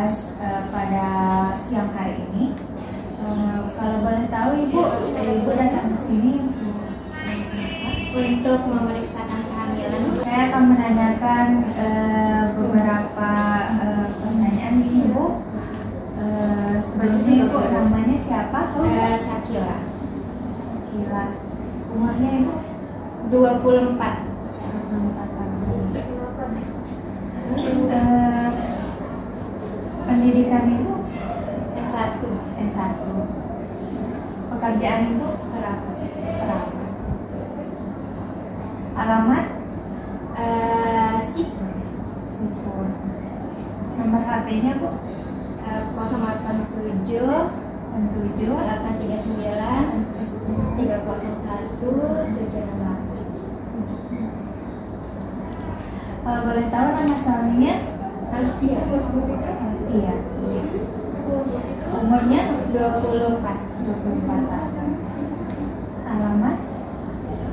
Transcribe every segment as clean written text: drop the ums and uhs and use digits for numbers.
bahas pada siang hari ini. Kalau boleh tahu Ibu datang ke sini untuk memeriksakan kehamilan. Saya akan menanyakan beberapa pertanyaan nih Ibu. Sebelumnya Ibu namanya siapa? Syakila. Syakila. Umurnya Ibu? 24. Pendidikan Ibu? S1. S1. Pekerjaan Ibu? Perawat. Alamat? Sipur. Nomor HP-nya Bu? 087 7 839 301 768. Kalau boleh tahu nama suaminya? Alfia. Iya. Umurnya? 24. 24 tahun. Alamat?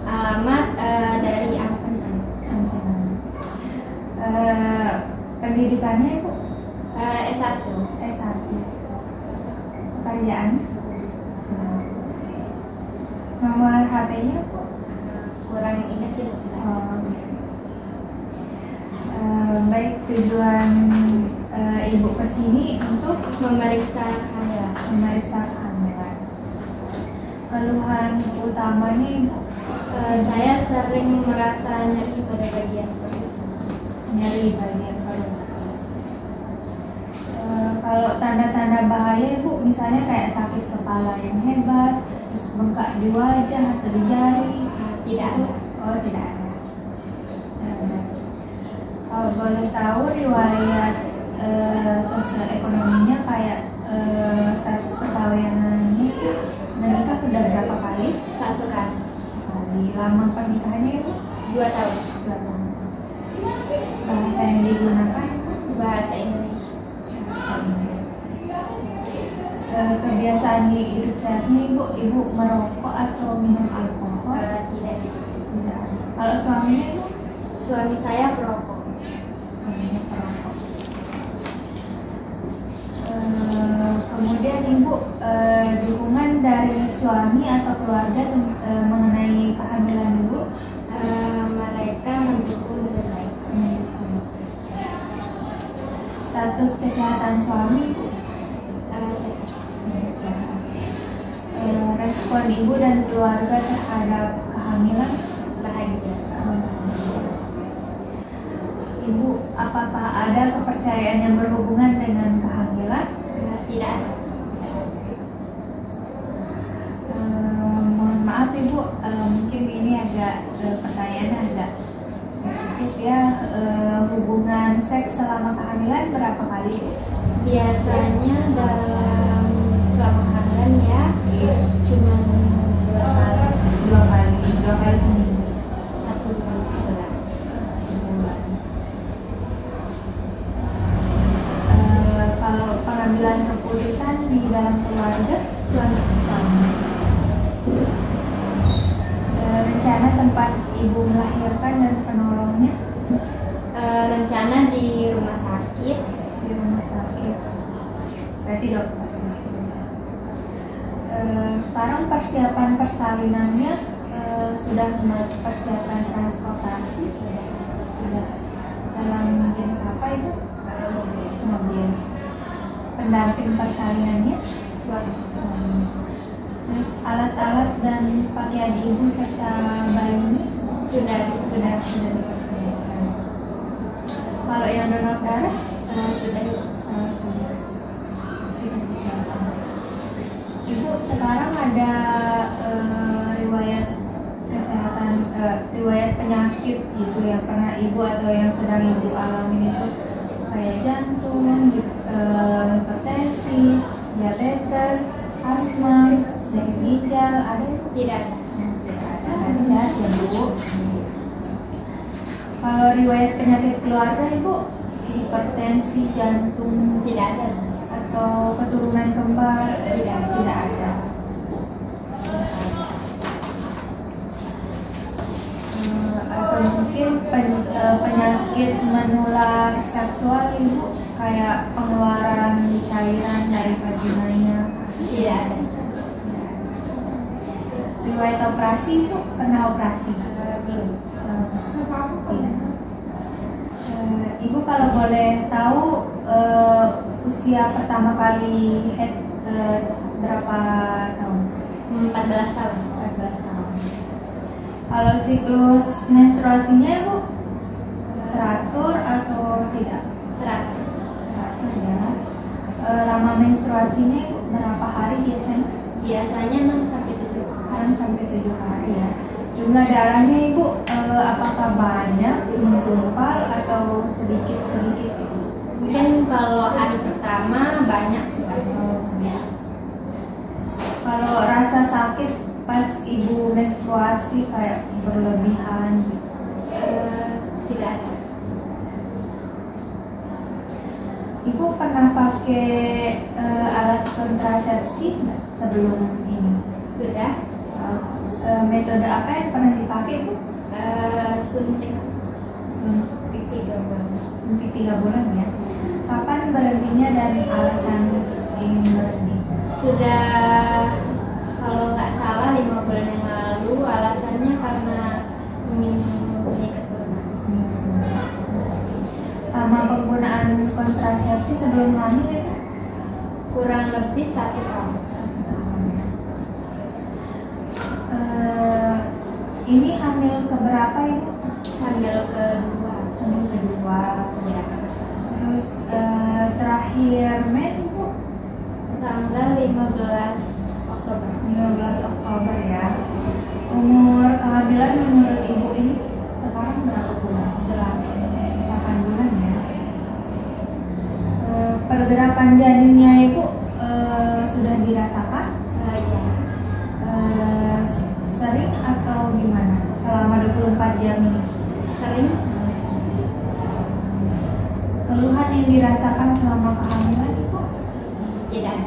Alamat dari Ampenan. Pendidikannya Ibu? S1. S1. Pekerjaan? Nomor HP-nya Bu? Kurang ingat dulu. Baik, tujuan Ibu kesini untuk Memeriksa kehamilan. memeriksa kehamilan. Keluhan utamanya Ibu? Saya sering merasa nyeri pada bagian perut. Nyeri bagian perut. Kalau tanda-tanda bahaya Ibu, misalnya kayak sakit kepala yang hebat, terus bengkak di wajah atau di jari? Tidak ada. Oh, tidak ada. Kalau boleh tahu riwayat sosial ekonominya kayak status perkawinannya itu menikah sudah berapa kali? 1 kali. Lama pernikahannya Ibu? 2 tahun. 2 tahun. Bahasa yang digunakan? Bahasa Indonesia. Kebiasaan hidup sehatnya Ibu merokok atau minum alkohol? Tidak. Tidak. Kalau suaminya Ibu? Suami saya perokok. Suaminya perokok. Kemudian Ibu, dukungan dari suami atau keluarga mengenai kehamilan Ibu? Mereka mendukung dengan baik. Status kesehatan suami Ibu? Sehat. Respon Ibu dan keluarga terhadap kehamilan? Bahagia. Ibu, apakah ada kepercayaan yang berhubungan dengan kehamilan? Tidak ada. Mohon maaf Ibu, mungkin ini pertanyaannya agak sensitif ya. Hubungan seks selama kehamilan berapa kali? Biasanya dalam selama kehamilan ya cuma 2 Dua kali seminggu. 1 bulan. Kalau pengambilan keputusan di dalam keluarga? Suami. Rencana tempat Ibu melahirkan dan penolongnya? Rencana di rumah sakit. Di rumah sakit. Berarti dokter. Sekarang persiapan persalinannya sudah mempersiapkan transportasi? Sudah. Dalam jenis apa Ibu? Mobil. Pendamping persalinannya? Suami. Terus alat-alat dan pakaian Ibu serta bayi Sudah dipersiapkan. Kalau yang donor darah sudah. sudah disiapkan. Ibu sekarang ada riwayat kesehatan, riwayat penyakit gitu yang pernah Ibu atau yang sedang Ibu alami itu kayak jantung, hipertensi, diabetes, asma, penyakit ginjal, ada Ibu? Tidak ada. Tidak ada. Nanti sehat ya Bu. Kalau riwayat penyakit keluarga Ibu, hipertensi, jantung, Tidak ada. atau keturunan kembar? Tidak ada. Atau mungkin penyakit menular seksual ibu, kayak pengeluaran cairan dari vaginanya? Tidak ada. Riwayat operasi ibu, pernah operasi? Belum. Iya. Ibu kalau boleh tahu usia pertama kali head berapa tahun? 14 tahun. 14 tahun. Kalau siklus menstruasinya ibu teratur atau tidak? Teratur. Teratur ya. Lama menstruasinya ibu berapa hari biasanya? Biasanya 6 sampai 7 hari. 6 sampai 7 hari ya. Jumlah darahnya ibu apakah banyak, menggumpal atau sedikit-sedikit gitu? Mungkin kalau hari pertama banyak. Kalau rasa sakit pas ibu menstruasi kayak berlebihan gitu? Tidak ada. Ibu pernah pakai alat kontrasepsi nggak sebelum ini? Sudah. Metode apa yang pernah dipakai bu? Suntik. Suntik 3 bulan. Suntik 3 bulan ya. Kapan berhentinya dan alasan ingin berhenti? Sudah, kalau nggak salah 5 bulan yang lalu. Alasannya karena ingin mempunyai keturunan. Lama penggunaan kontrasepsi sebelum hamil ya? Kurang lebih 1 tahun. Ini hamil keberapa ibu? Hamil kedua. Hamil kedua. Ya. Terus terakhir med ibu? Tanggal 15 Oktober. 15 Oktober ya. Umur kehamilan menurut ibu ini sekarang berapa bulan? 8 bulan ya. Pergerakan janinnya ibu sudah dirasakan? Iya. Sering atau gimana selama 24 jam ini? Sering. Keluhan yang dirasakan selama kehamilan ibu? Tidak.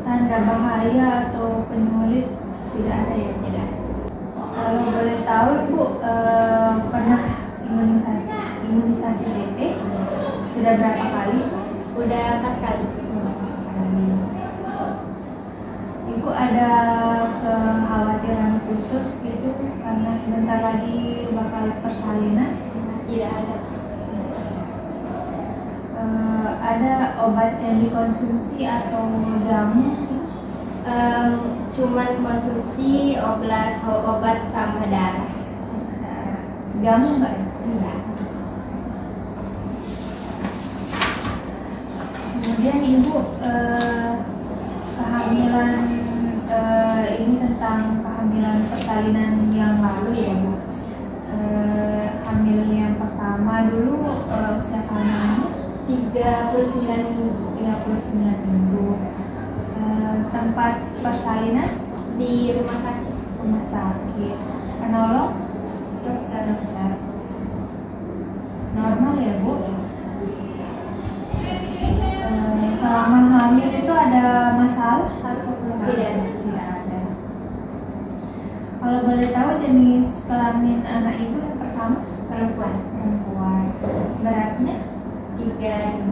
Tanda bahaya atau penyulit tidak ada ya? Tidak. Kalau boleh tahu ibu pernah imunisasi DP sudah berapa kali? Udah 4 kali. Ibu ada kekhawatiran khusus gitu karena sebentar lagi bakal persalinan? Tidak ada. Ada obat yang dikonsumsi atau jamu? Cuman konsumsi obat tambah darah. Jamu enggak ya? Enggak. Kemudian ibu kehamilan ini tentang kehamilan persalinan yang lalu ya bu. Hamil yang pertama dulu usia kehamilannya 39 minggu. 39 minggu. Tempat persalinan Di rumah sakit. rumah sakit. Penolong Dokter. normal ya bu. Selama hamil itu ada masalah atau Tidak. Tidak ada. Kalau boleh tahu jenis kelamin anak ibu yang pertama? Perempuan. Perempuan. Beratnya 3.000.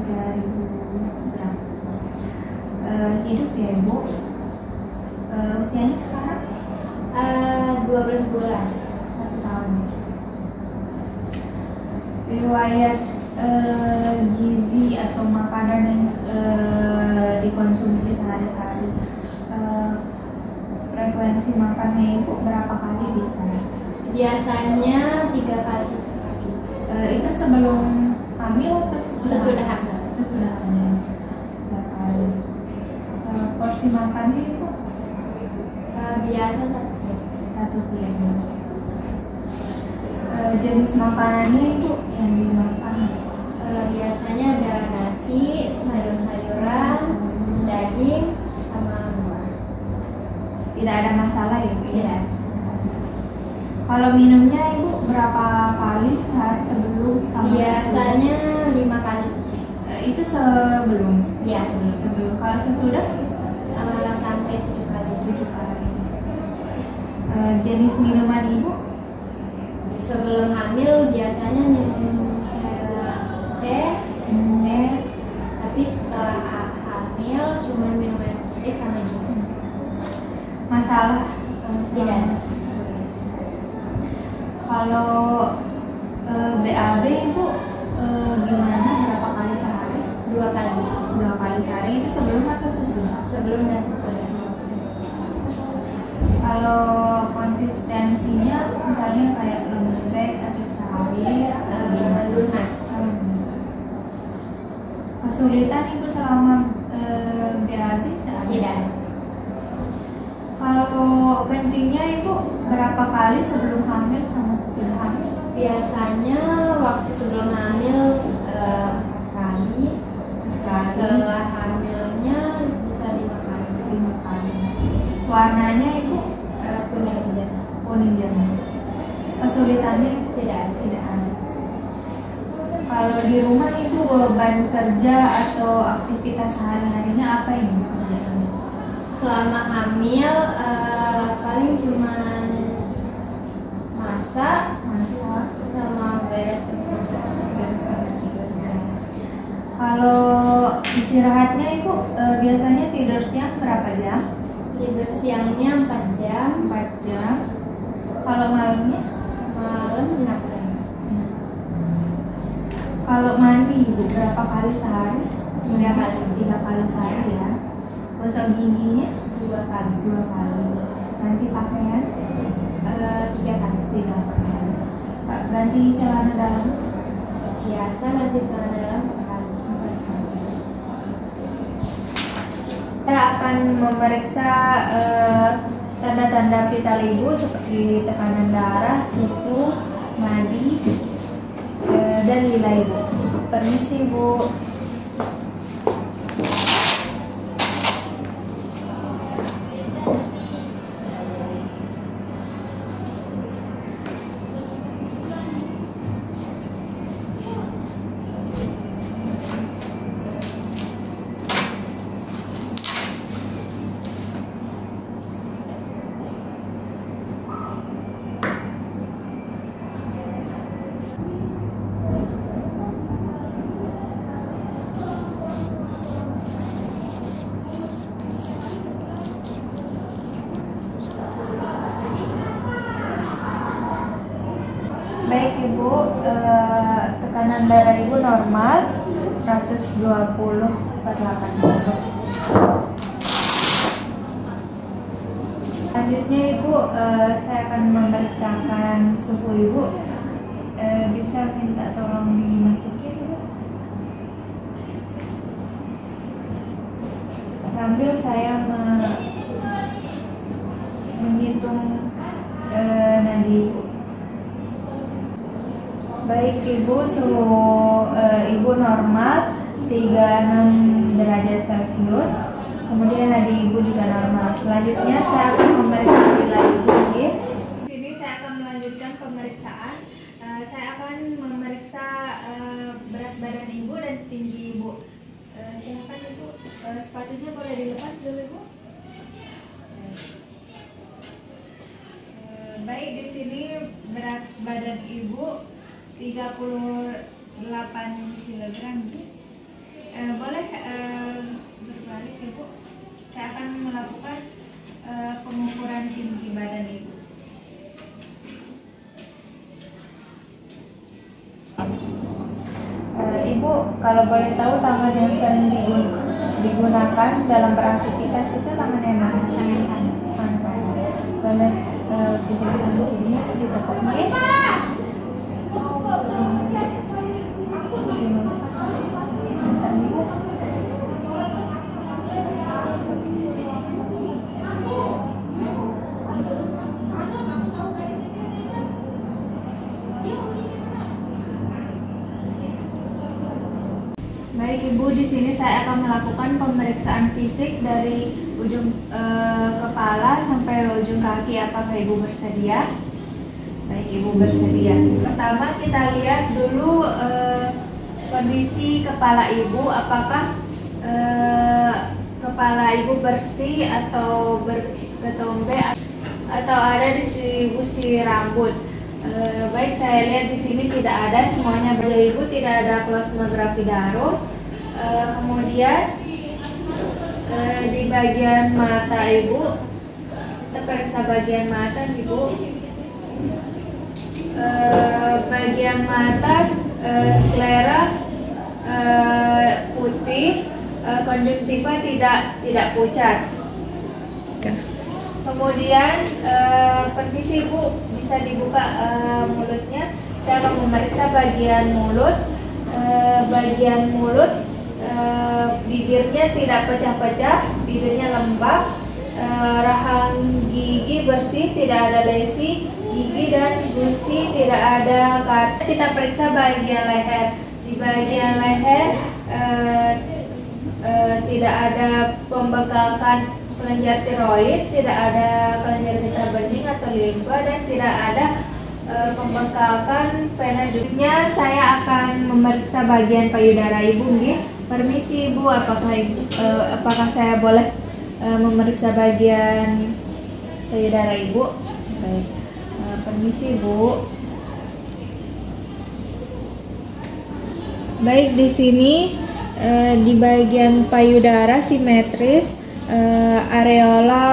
3.000 gram. Hidup ya ibu. Usianya sekarang 12 bulan. 1 tahun. Riwayat gizi atau makanan yang dikonsumsi sehari-hari, frekuensi makannya ibu berapa kali biasanya? Biasanya 3 kali sehari. Itu sebelum hamil atau Sesudah hamil. Sesudah hamil 3 kali. Porsi makannya ibu? Biasa 1 piring. 1 piring. Jenis makanannya ibu yang dimakan? Biasanya ada nasi, sayur-sayuran, daging, sama buah. Tidak ada masalah ya bu? Tidak. Kalau minumnya ibu berapa kali sehari sebelum sama Biasanya 5 kali. itu sebelum? Iya, sebelum. Sebelum. Kalau sesudah? Sampai 7 kali. 7 kali. Jenis minuman ibu sebelum hamil biasanya minum teh, es, tapi setelah hamil cuma minum air putih sama jus. Masalah Tidak. Kalau BAB Ibu gimana, berapa kali sehari? 2 kali. 2 kali sehari itu sebelum atau sesudah? Sebelum dan sesudah. Kalau konsistensinya misalnya kayak lembek atau sehari Lunak. Kesulitan Ibu selama BAB? Tidak. Kalau kencingnya Ibu berapa kali sebelum hamil sama sesudah hamil? Biasanya waktu sebelum hamil 4 kali. Setelah hamilnya bisa 5 kali. 5 kali. Warnanya Ibu Kuning hijau. kuning jernih. Kesulitannya Tidak. tidak ada. Kalau di rumah Ibu beban kerja atau aktivitas sehari-harinya apa ini kerjaannya? Selama hamil paling cuman masak sama beres tempat tidur. Kalau istirahatnya Ibu biasanya tidur siang berapa jam? Tidur siangnya 4 jam, 4 jam. Kalau malamnya? malam 6 jam. Kalau mandi Ibu berapa kali sehari? 3 kali. 3 kali sehari ya. Gosok giginya 2 kali. 2 kali. Ganti pakaian 3 kali. 3 kali. Ganti celana dalam Biasa ganti celana dalam 4 kali. 4 kali. Kita akan memeriksa tanda-tanda vital Ibu seperti tekanan darah, suhu, nadi, dan lila Ibu. Permisi Bu. Baik Ibu, tekanan darah Ibu normal 120/80. Selanjutnya Ibu, saya akan memeriksakan suhu Ibu. Bisa minta tolong dimasukin Ibu. Sambil saya menghitung nadi Ibu. Baik Ibu, suhu Ibu normal 36 derajat Celcius. Kemudian nadi Ibu juga normal. Selanjutnya saya akan memeriksa lila Ibu. Di sini saya akan melanjutkan pemeriksaan. Saya akan memeriksa berat badan Ibu dan tinggi Ibu. Silakan Ibu, sepatunya boleh dilepas dulu Ibu. Baik, di sini berat badan Ibu 38 kg. Boleh berbalik Ibu. Saya akan melakukan pengukuran tinggi badan Ibu. Ibu, kalau boleh tahu tangan yang sering digunakan dalam beraktivitas itu tangan yang mana? Tangan kanan. Tangan kanan. Boleh dijelaskan begini ditekuk nih. Baik Ibu, di sini saya akan melakukan pemeriksaan fisik dari ujung kepala sampai ujung kaki. Apakah Ibu bersedia? Baik Ibu bersedia. Pertama kita lihat dulu kondisi kepala Ibu. Apakah kepala Ibu bersih atau berketombe atau ada distribusi rambut. Baik, saya lihat di sini tidak ada semuanya pada Ibu, tidak ada plasmagrafi darah. Kemudian di bagian mata Ibu, kita periksa bagian mata Ibu. Bagian mata sklera putih, konjungtiva tidak pucat. Kemudian permisi Bu, bisa dibuka mulutnya. Saya akan memeriksa bagian mulut. Bagian mulut, bibirnya tidak pecah-pecah, bibirnya lembab, rahang gigi bersih, tidak ada lesi gigi dan gusi, tidak ada karat. Kita periksa bagian leher. Di bagian leher tidak ada pembekakan kelenjar tiroid, tidak ada kelenjar getah bening atau limpa, dan tidak ada pembekakan vena juga. Saya akan memeriksa bagian payudara Ibu, nggih. Permisi Ibu, apakah saya boleh memeriksa bagian payudara Ibu? Baik. Permisi Bu. Baik, di sini di bagian payudara simetris, areola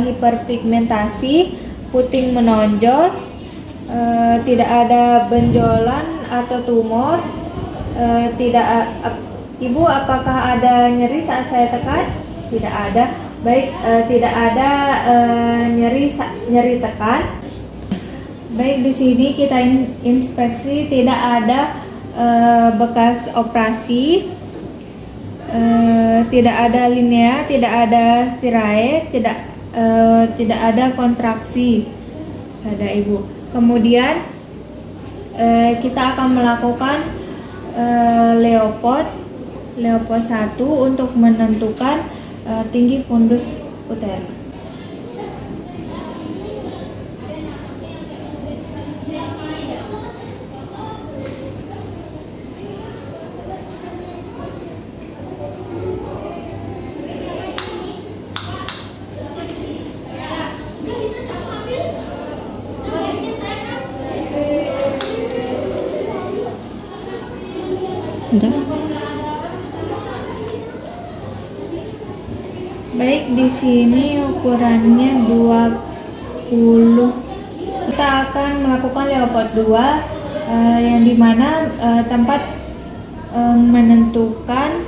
hiperpigmentasi, puting menonjol, tidak ada benjolan atau tumor, Ibu, apakah ada nyeri saat saya tekan? Tidak ada. Baik, tidak ada nyeri tekan. Baik, di sini kita inspeksi, tidak ada bekas operasi. Tidak ada linea, tidak ada stirae, tidak ada kontraksi pada Ibu. Kemudian kita akan melakukan Leopold 1 untuk menentukan tinggi fundus uteri. Baik, di sini ukurannya 20. Kita akan melakukan Leopold 2 yang dimana tempat menentukan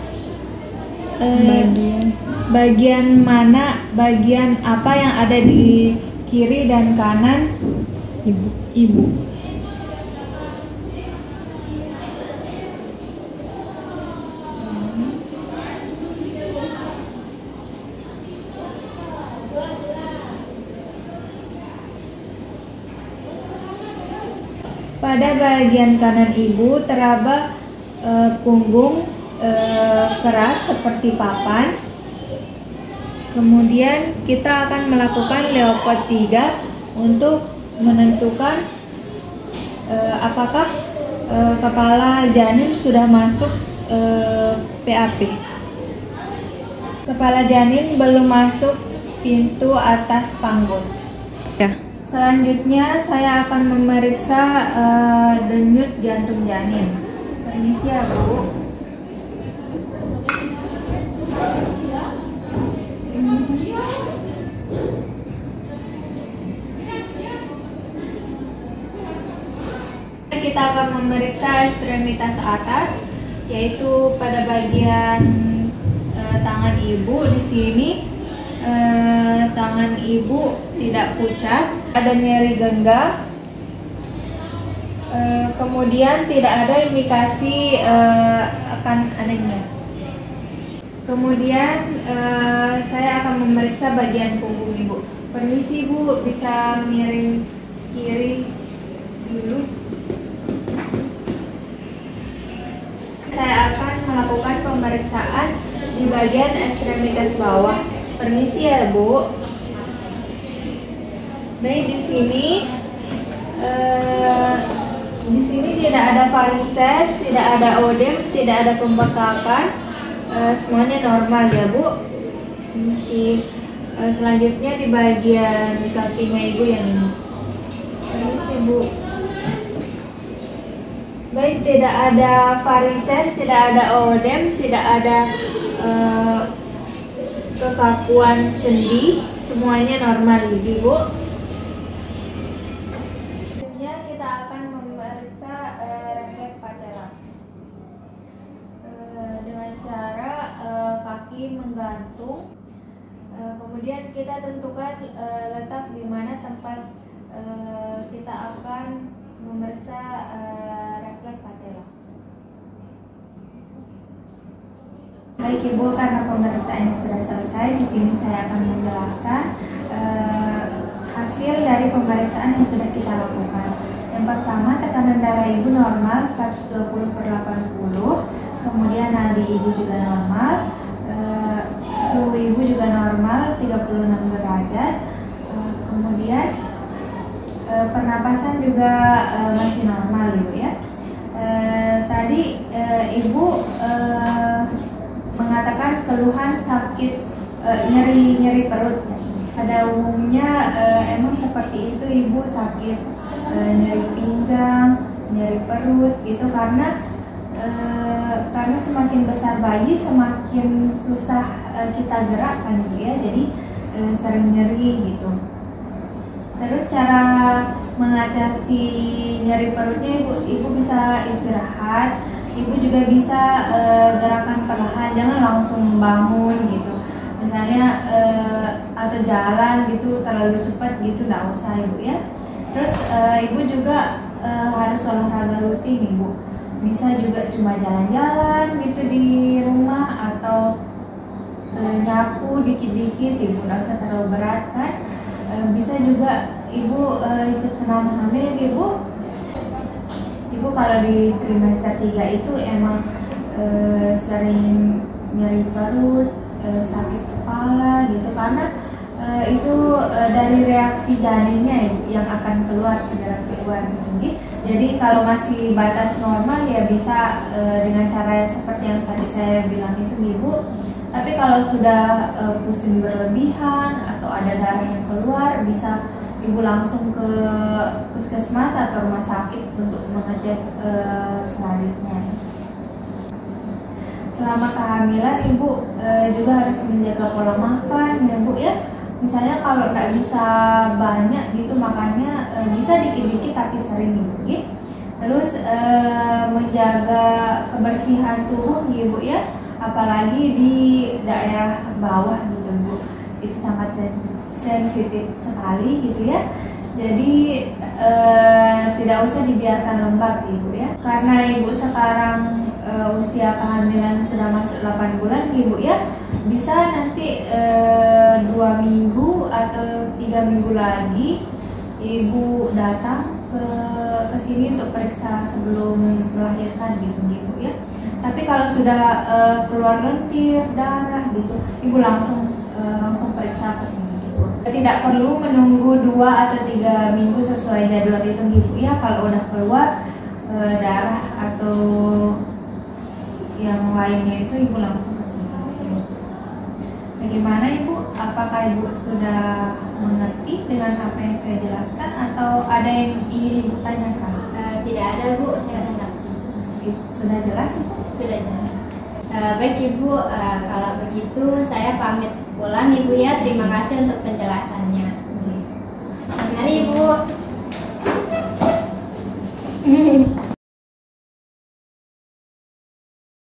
bagian apa yang ada di kiri dan kanan ibu. Pada bagian kanan ibu teraba punggung keras seperti papan. Kemudian kita akan melakukan Leopold 3 untuk menentukan apakah kepala janin sudah masuk PAP. Kepala janin belum masuk pintu atas panggul. Ya. Selanjutnya saya akan memeriksa denyut jantung janin. Permisi ya Bu. Kita akan memeriksa ekstremitas atas, yaitu pada bagian tangan ibu. Di sini tangan ibu tidak pucat, ada nyeri genggam, kemudian tidak ada indikasi akan anemia. Kemudian saya akan memeriksa bagian punggung ibu. Permisi Bu, bisa miring kiri dulu. Saya akan melakukan pemeriksaan di bagian ekstremitas bawah. Permisi ya Bu. Baik, di sini tidak ada varises, tidak ada odem, tidak ada pembekakan, semuanya normal ya Bu. Permisi. Selanjutnya di bagian kakinya ibu yang ini. Permisi Bu. Baik, tidak ada varises, tidak ada odem, tidak ada kekakuan sendi, semuanya normal Ibu. Selanjutnya kita akan memeriksa refleks patella dengan cara kaki menggantung. Kemudian kita tentukan letak di mana tempat kita akan memeriksa refleks patella. Baik Ibu, karena pemeriksaannya sudah selesai, di sini saya akan menjelaskan hasil dari pemeriksaan yang sudah kita lakukan. Yang pertama, tekanan darah Ibu normal 120/80, kemudian nadi Ibu juga normal, suhu Ibu juga normal 36 derajat, kemudian pernapasan juga masih normal Ibu ya. Tadi Ibu mengatakan keluhan sakit nyeri perut. Pada umumnya emang seperti itu Ibu, sakit nyeri pinggang, nyeri perut gitu karena semakin besar bayi semakin susah kita gerakkan Ibu ya, jadi sering nyeri gitu. Terus cara mengatasi nyeri perutnya Ibu bisa istirahat. Ibu juga bisa gerakan perlahan, jangan langsung bangun gitu. Misalnya atau jalan gitu terlalu cepat gitu, nggak usah Ibu ya. Terus Ibu juga harus olahraga rutin Ibu. Bisa juga cuma jalan-jalan gitu di rumah atau nyapu dikit-dikit Ibu, nggak usah terlalu berat kan. Bisa juga Ibu ikut senam hamil Ibu. Ibu kalau di trimester 3 itu emang sering nyeri perut, sakit kepala gitu karena itu dari reaksi janinnya yang akan keluar, segera keluar gitu. Jadi kalau masih batas normal ya bisa dengan cara seperti yang tadi saya bilang itu Ibu. Tapi kalau sudah pusing berlebihan atau ada darah yang keluar, bisa Ibu langsung ke puskesmas atau rumah sakit untuk mengecek selanjutnya. Selama kehamilan Ibu juga harus menjaga pola makan ya Bu ya. Misalnya kalau nggak bisa banyak gitu makannya, bisa dikit-dikit tapi sering Ibu gitu. Terus menjaga kebersihan tubuh Ibu ya, apalagi di daerah bawah gitu Bu. Itu sangat sensitif sekali gitu ya. Jadi tidak usah dibiarkan lembab Ibu ya. Karena Ibu sekarang usia kehamilan sudah masuk 8 bulan Ibu ya, bisa nanti 2 minggu atau 3 minggu lagi Ibu datang ke sini untuk periksa sebelum melahirkan gitu Ibu ya. Tapi kalau sudah keluar lendir, darah gitu, Ibu langsung periksa ke sini. Tidak perlu menunggu 2 atau 3 minggu sesuai jadwal itu Ibu ya. Kalau udah keluar darah atau yang lainnya itu Ibu langsung ke sini. Bagaimana Ibu? Apakah Ibu sudah mengerti dengan apa yang saya jelaskan atau ada yang ingin Ibu tanyakan? Tidak ada Bu, saya mengerti. Sudah jelas Ibu? Sudah jelas. Baik Ibu, kalau begitu saya pamit pulang Ibu ya. Terima kasih untuk penjelasannya.